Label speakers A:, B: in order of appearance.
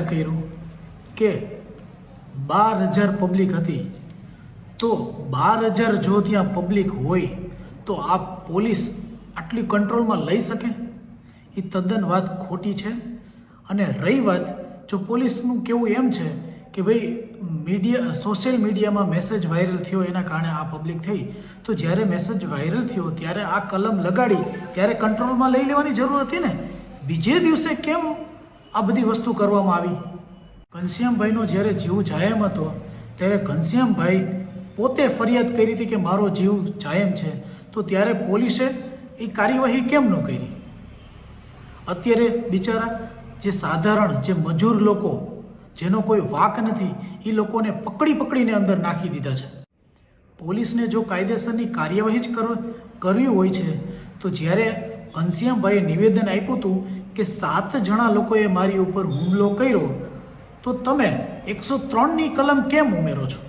A: કર્યું કે 12,000 પબ્લિક હતી, તો 12,000 જો ત્યાં પબ્લિક હોય તો આ પોલીસ આટલી કંટ્રોલમાં લઈ શકે? એ તદ્દન વાત ખોટી છે. અને રહી વાત, જો પોલીસનું કહેવું એમ છે કે ભાઈ સોશિયલ મીડિયામાં મેસેજ વાયરલ થયો એના કારણે આ પબ્લિક થઈ, તો જ્યારે મેસેજ વાયરલ થયો ત્યારે આ કલમ લગાડી ત્યારે કંટ્રોલમાં લઈ લેવાની જરૂર હતી ને. બીજે દિવસે કેમ આ બધી વસ્તુ કરવામાં આવી? ઘનશ્યામભાઈનો જ્યારે જીવ જાયમ હતો ત્યારે ઘનશ્યામભાઈ પોતે ફરિયાદ કરી હતી કે મારો જીવ જાયમ છે, તો ત્યારે પોલીસે એ કાર્યવાહી કેમ ન કરી? અત્યારે બિચારા જે સાધારણ જે મજૂર લોકો જેનો કોઈ વાંક નથી એ લોકોને પકડીને અંદર નાખી દીધા છે. પોલીસને જો કાયદેસરની કાર્યવાહી જ કરવી હોય છે તો જ્યારે ઘનશ્યામભાઈએ નિવેદન આપ્યું હતું કે 7 જણા લોકોએ મારી ઉપર હુમલો કર્યો, તો તમે 103ની કલમ કેમ ઉમેરો છો?